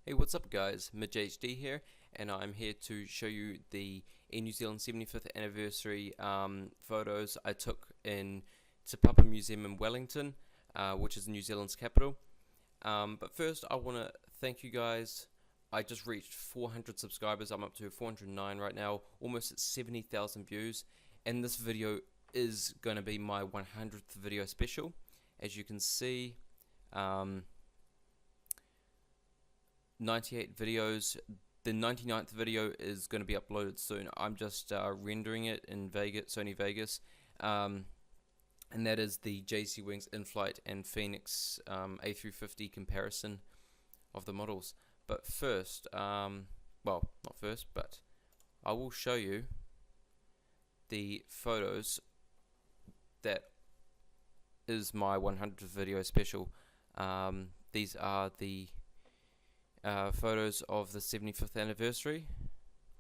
Hey, what's up guys? MidgeHD here, and I'm here to show you the Air New Zealand 75th anniversary photos I took in Te Papa Museum in Wellington, which is New Zealand's capital. But first I want to thank you guys. I just reached 400 subscribers. I'm up to 409 right now, almost at 70,000 views, and this video is going to be my 100th video special. As you can see, 98 videos. The 99th video is going to be uploaded soon. I'm just rendering it in Vegas, Sony Vegas, and that is the JC Wings in-flight and Phoenix A350 comparison of the models. But first, well, not first, but I will show you the photos that is my 100th video special. These are the photos of the 75th anniversary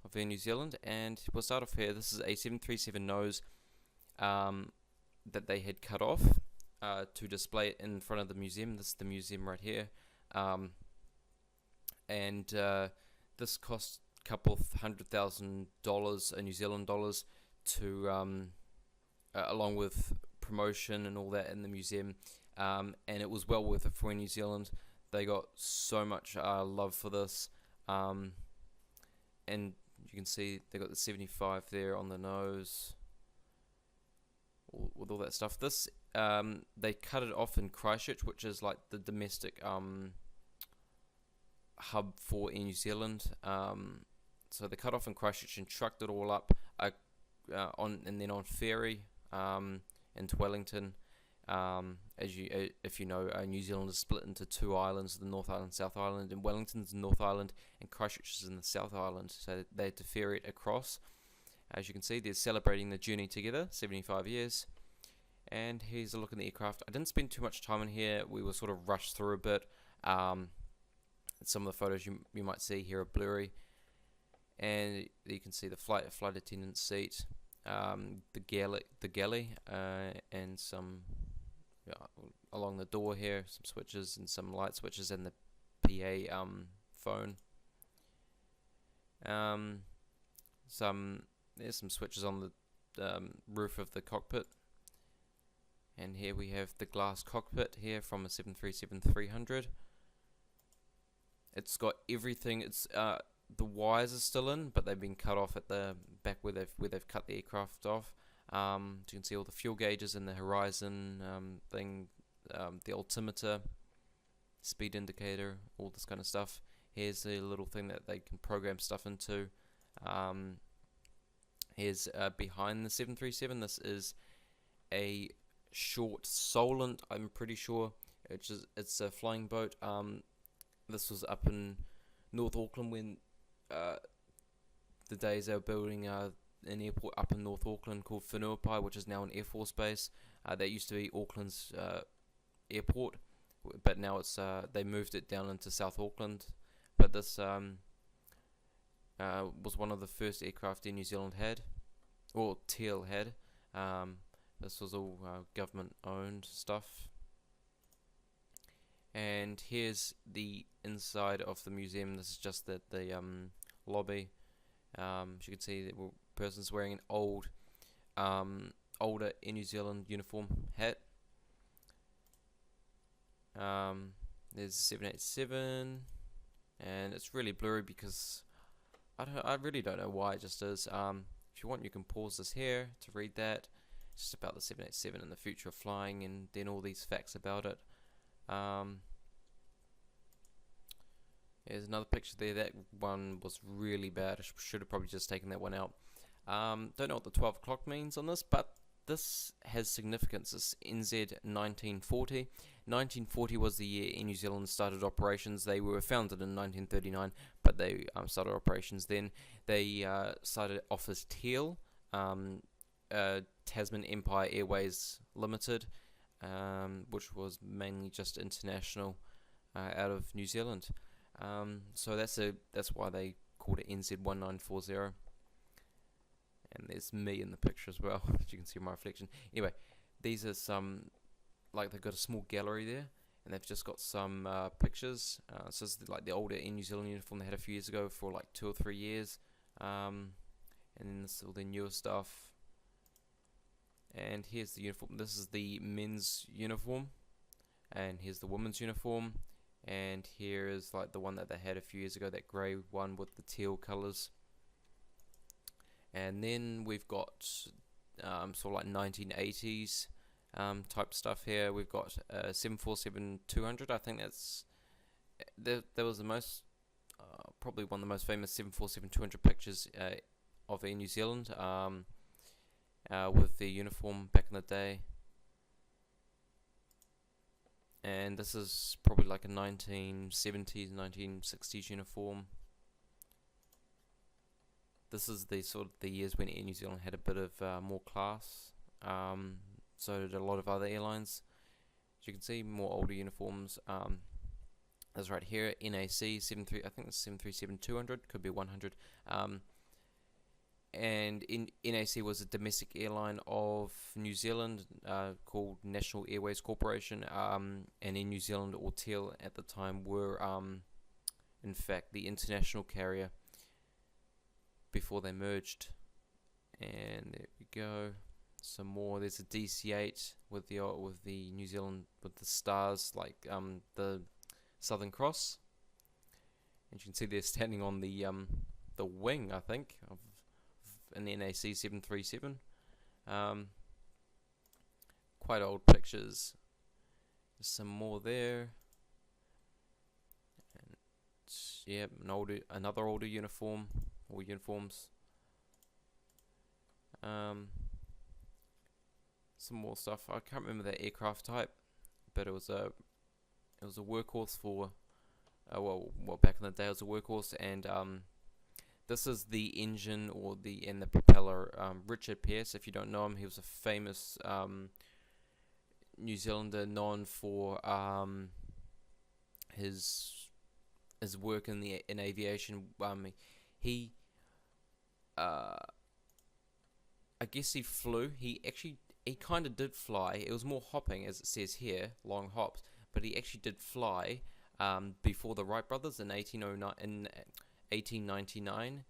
of Air New Zealand, and we'll start off here. This is a 737 nose that they had cut off to display it in front of the museum. This is the museum right here, and this cost a couple $100,000 New Zealand dollars to along with promotion and all that in the museum, and it was well worth it for New Zealand. They got so much love for this, and you can see they got the 75 there on the nose with all that stuff. This they cut it off in Christchurch, which is like the domestic hub for Air New Zealand. So they cut off in Christchurch and trucked it all up and then on ferry into Wellington. If you know, New Zealand is split into two islands: the North Island, South Island, and Wellington's the North Island, and Christchurch is in the South Island. So they had to ferry it across. As you can see, they're celebrating the journey together, 75 years. And here's a look at the aircraft. I didn't spend too much time in here. We were sort of rushed through a bit. Some of the photos you might see here are blurry, and you can see the flight attendant seat, the galley, and some. Along the door here, some switches and some light switches, and the PA phone. There's some switches on the roof of the cockpit, and here we have the glass cockpit here from a 737-300. It's got everything. It's the wires are still in, but they've been cut off at the back where they've cut the aircraft off. You can see all the fuel gauges in the horizon thing, the altimeter, speed indicator, all this kind of stuff. Here's a little thing that they can program stuff into. Here's behind the 737. This is a short Solent, I'm pretty sure. It's a flying boat. This was up in North Auckland when the days they were building an airport up in North Auckland called Whenuapai, which is now an Air Force base. That used to be Auckland's airport, but now it's they moved it down into South Auckland. But this was one of the first aircraft New Zealand had, or TL had. This was all government owned stuff. And here's the inside of the museum. This is just the lobby. As you can see, the person's wearing an older Air New Zealand uniform hat. There's 787, and it's really blurry because I really don't know why it just is. If you want, you can pause this here to read that. It's just about the 787 and the future of flying, and then all these facts about it. There's another picture there. That one was really bad. I should have probably just taken that one out. Don't know what the 12 o'clock means on this, but this has significance. It's NZ 1940. 1940 was the year Air New Zealand started operations. They were founded in 1939, but they started operations then. They started off as TEAL, Tasman Empire Airways Limited, which was mainly just international out of New Zealand. So that's why they called it NZ 1940. And there's me in the picture as well, as you can see my reflection. Anyway, these are some, like they've got a small gallery there, and they've just got some pictures. So this is like the older Air New Zealand uniform they had a few years ago for like 2 or 3 years, and then this is all the newer stuff. And here's the uniform. This is the men's uniform, and here's the women's uniform, and here is like the one that they had a few years ago, that grey one with the teal colours. And then we've got sort of like 1980s type stuff here. We've got 747-200. I think that's there was the most probably one of the most famous 747-200 pictures of Air New Zealand, with the uniform back in the day. And this is probably like a 1970s, 1960s uniform. This is the sort of the years when Air New Zealand had a bit of more class. So did a lot of other airlines. As you can see, more older uniforms. That's right here, NAC 73. I think it's 737-200, could be 100. And NAC was a domestic airline of New Zealand called National Airways Corporation, and in New Zealand or Teal at the time were in fact the international carrier before they merged. And there we go, some more. There's a DC-8 with the New Zealand with the stars, like the Southern Cross, and you can see they're standing on the wing, I think, of an NAC 737. Quite old pictures. There's some more there. And yeah, another older uniform or uniforms. Some more stuff. I can't remember the aircraft type, but it was a workhorse for well back in the day it was a workhorse. And this is the engine and the propeller. Richard Pearce, if you don't know him, he was a famous New Zealander known for his work in aviation. He I guess he flew. He kind of did fly. It was more hopping, as it says here, long hops. But he actually did fly before the Wright brothers in 1899.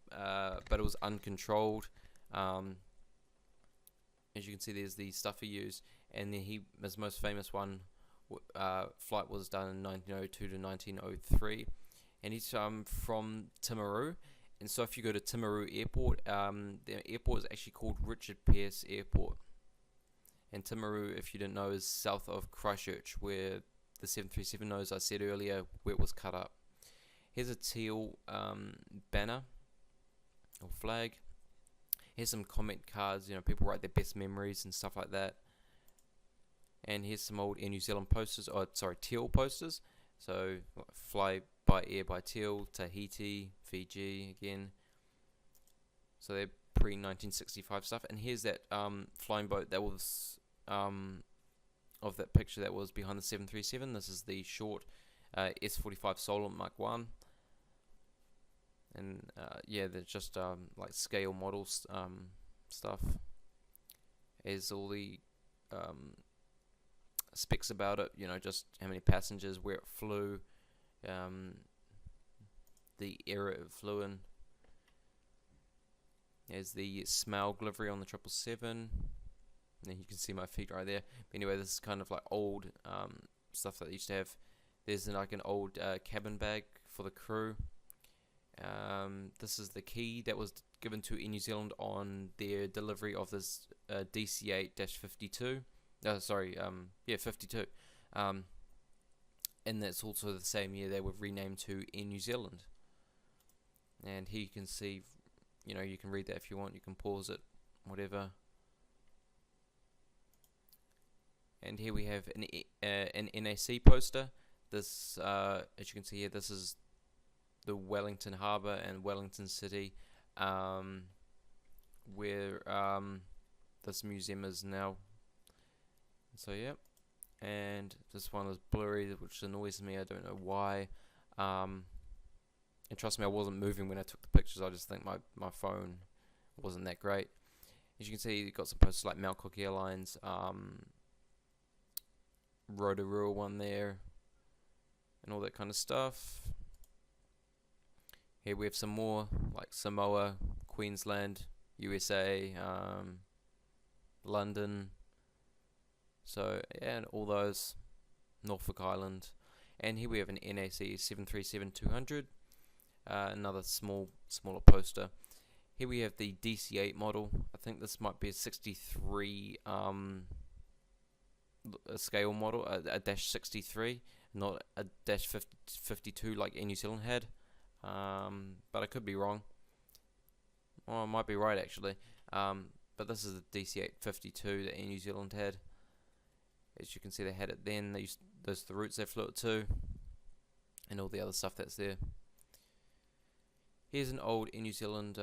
But it was uncontrolled. As you can see, there's the stuff he used, and then his most famous flight was done in 1902 to 1903, and he's from Timaru. And so if you go to Timaru Airport, the airport is actually called Richard Pearce Airport. And Timaru, if you didn't know, is south of Christchurch, where the 737 nose I said earlier, where it was cut up. Here's a teal banner or flag. Here's some comment cards. People write their best memories and stuff like that. And here's some old Air New Zealand posters. Teal posters. So fly by air by Teal, Tahiti, Fiji again. So they're pre-1965 stuff. And here's that flying boat that was of that picture that was behind the 737. This is the short S45 Solent Mark 1. And yeah, they're just like scale models stuff. There's all the specs about it, just how many passengers, where it flew, the era it flew in. There's the Smaug livery on the 777. And you can see my feet right there. But anyway, this is kind of like old stuff that they used to have. There's like an old cabin bag for the crew. This is the key that was given to Air New Zealand on their delivery of this DC-8-52. 52. And that's also the same year they were renamed to Air New Zealand. And here you can see, you can read that if you want. You can pause it, whatever. And here we have an NAC poster. This, as you can see here, this is the Wellington Harbour and Wellington City, where this museum is now. So yeah, and this one is blurry, which annoys me. I don't know why. And trust me, I wasn't moving when I took the pictures. I just think my phone wasn't that great. As you can see, you've got some posters like Mount Cook Airlines, Rotorua one there, and all that kind of stuff. Here we have some more, like Samoa, Queensland, USA, London. So, yeah, and all those, Norfolk Island. And here we have an NAC 737-200, another smaller poster. Here we have the DC-8 model. I think this might be a 63 a scale model, a dash 63, not a dash 52 like Air New Zealand had. But I could be wrong. Well, I might be right actually. But this is the DC-8 52 that Air New Zealand had. As you can see, they had it then. Those are the routes they flew it to, and all the other stuff that's there. Here's an old Air New Zealand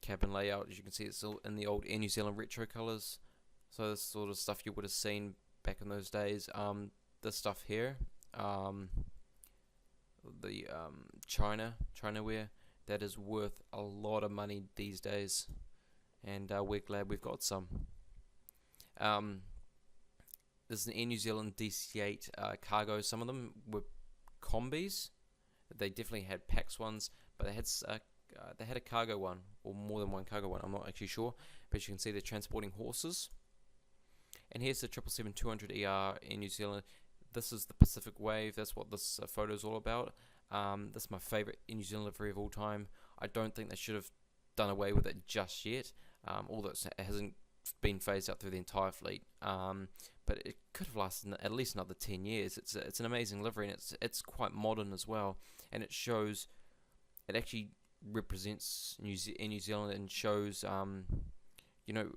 cabin layout. As you can see, it's all in the old Air New Zealand retro colours. So this sort of stuff you would have seen back in those days. This stuff here, the China wear, that is worth a lot of money these days, and we're glad we've got some. This is an Air New Zealand DC-8 cargo. Some of them were combis. They definitely had PAX ones, but they had a cargo one, or more than one cargo one. I'm not actually sure, but you can see they're transporting horses. And here's the 777-200ER in New Zealand. This is the Pacific Wave. That's what this photo is all about. This is my favourite in New Zealand livery of all time. I don't think they should have done away with it just yet, although it hasn't been phased out through the entire fleet. But it could have lasted at least another 10 years. It's an amazing livery, and it's quite modern as well. And it shows, it actually represents New Zealand and shows, you know,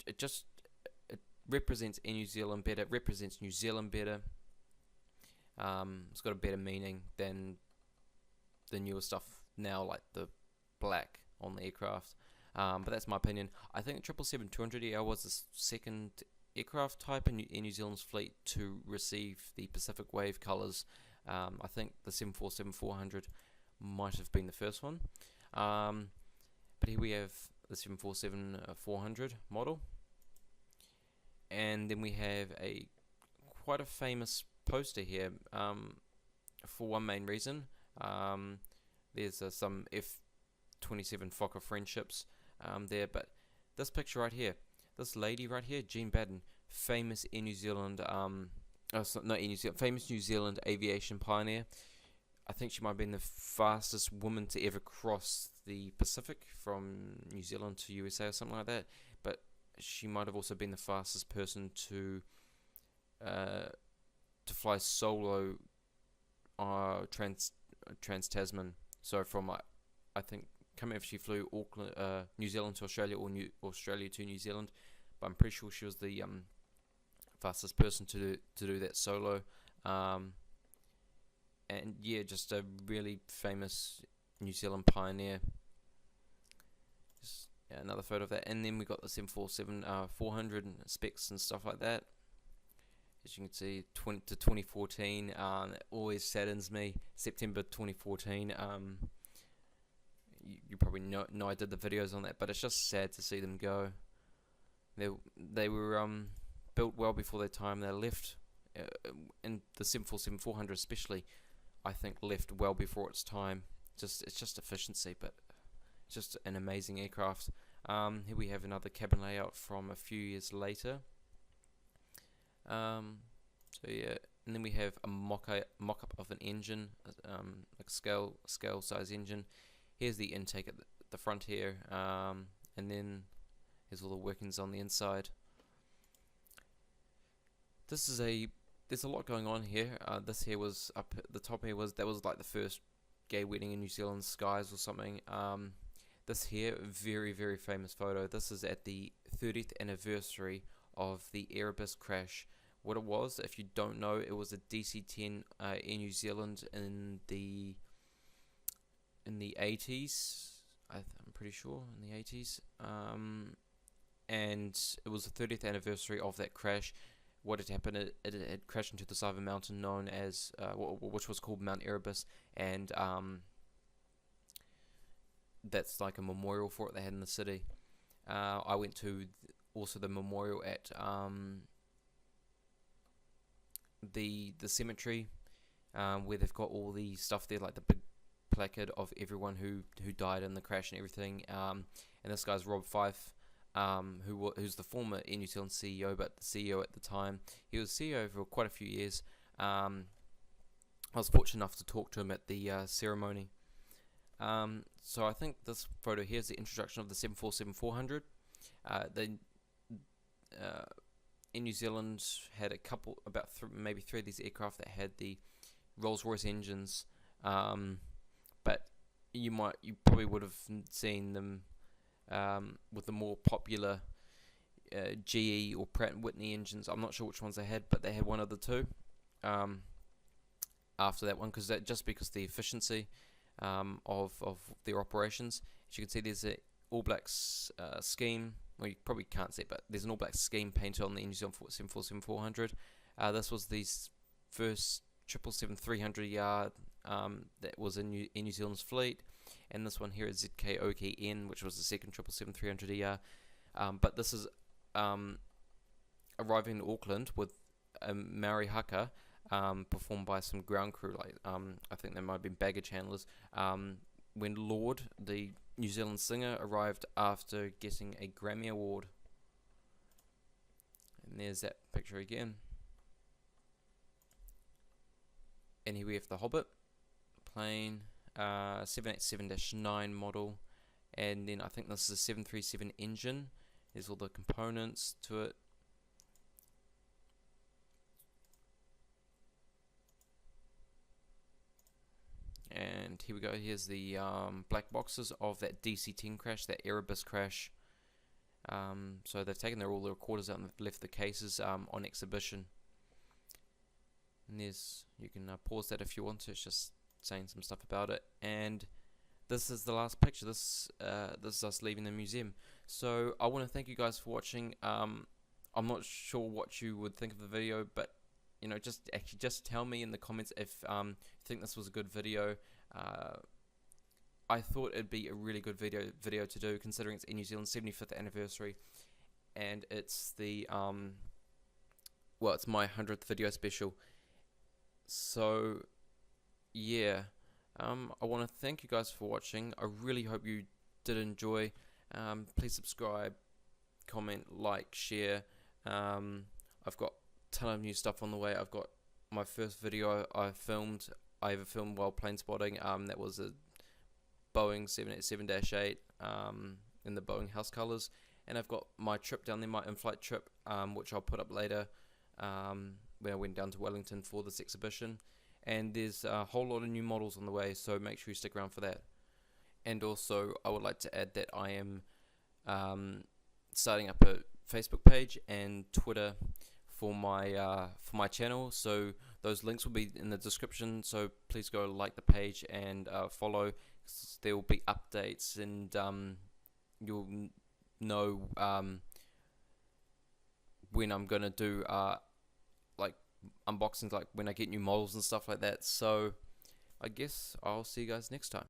it represents New Zealand better. It represents New Zealand better. It's got a better meaning than the newer stuff now, like the black on the aircraft. But that's my opinion. I think the 777-200ER was the second aircraft type in New Zealand's fleet to receive the Pacific Wave colours. I think the 747-400 might have been the first one. But here we have the 747-400 model. And then we have quite a famous poster here, for one main reason. There's some F-27 Fokker friendships there, but this picture right here, this lady right here, Jean Batten, famous in New Zealand, famous New Zealand aviation pioneer. I think she might have been the fastest woman to ever cross the Pacific from New Zealand to USA or something like that. But she might have also been the fastest person to fly solo trans-Tasman. So from I think if she flew Auckland, New Zealand to Australia, or Australia to New Zealand, but I'm pretty sure she was the fastest person to do that solo. And yeah, just a really famous New Zealand pioneer. Just, yeah, another photo of that. And then we got the 747-400 specs and stuff like that. As you can see, 2014. It always saddens me. September 2014. You probably know I did the videos on that, but it's just sad to see them go. They were built well before their time. They left, and the 747-400 especially, I think left well before its time. It's just efficiency, but it's just an amazing aircraft. Here we have another cabin layout from a few years later. So yeah, and then we have a mock-up of an engine, like a scale size engine. Here's the intake at the front here, and then here's all the workings on the inside. There's a lot going on here. This here was up at the top here, that was like the first gay wedding in New Zealand skies or something. This here, very, very famous photo. This is at the 30th anniversary of the Erebus crash. What it was, if you don't know, it was a DC-10 in New Zealand in the 80s. I'm pretty sure in the 80s. And it was the 30th anniversary of that crash. What had happened, it had crashed into the side of a mountain known as, which was called Mount Erebus, and that's like a memorial for it they had in the city. I went to also the memorial at the cemetery, where they've got all the stuff there, like the big placard of everyone who died in the crash and everything. And this guy's Rob Fife, who's the former Air New Zealand CEO, but the CEO at the time. He was CEO for quite a few years. I was fortunate enough to talk to him at the ceremony. So I think this photo here is the introduction of the 747-400. In New Zealand had a couple, about maybe three of these aircraft that had the Rolls-Royce engines, but you probably would have seen them with the more popular GE or Pratt & Whitney engines. I'm not sure which ones they had, but they had one of the two after that one, just because the efficiency of their operations. As you can see, there's a All Blacks scheme. Well, you probably can't see it, but there's an All Blacks scheme painted on the New Zealand 747-400. This was the first 777-300ER that was in New Zealand's fleet, and this one here is ZKOKN, which was the second 777-300ER. But this is arriving in Auckland with a Maori haka, performed by some ground crew, like I think they might have been baggage handlers, when Lord, the New Zealand singer, arrived after getting a Grammy Award. And there's that picture again. And here we have the Hobbit plane, 787-9 model, and then I think this is a 737 engine. There's all the components to it. And here we go. Here's the black boxes of that DC-10 crash, that Erebus crash. So they've taken all the recorders out and left the cases on exhibition. And you can pause that if you want to. It's just saying some stuff about it. And this is the last picture. This is us leaving the museum. So I want to thank you guys for watching. I'm not sure what you would think of the video, but just tell me in the comments if you think this was a good video. I thought it'd be a really good video to do, considering it's in New Zealand's 75th anniversary, and it's the it's my 100th video special. So yeah, I want to thank you guys for watching. I really hope you did enjoy. Please subscribe, comment, like, share. I've got ton of new stuff on the way. I've got my first video I ever filmed while plane spotting. That was a Boeing 787-8 in the Boeing house colors, and I've got my trip down there, my in-flight trip, which I'll put up later, where I went down to Wellington for this exhibition. And there's a whole lot of new models on the way, so make sure you stick around for that. And also, I would like to add that I am starting up a Facebook page and Twitter for my channel, so those links will be in the description, so please go like the page and follow. There will be updates, and you'll know when I'm gonna do like unboxings, like when I get new models and stuff like that. So I guess I'll see you guys next time.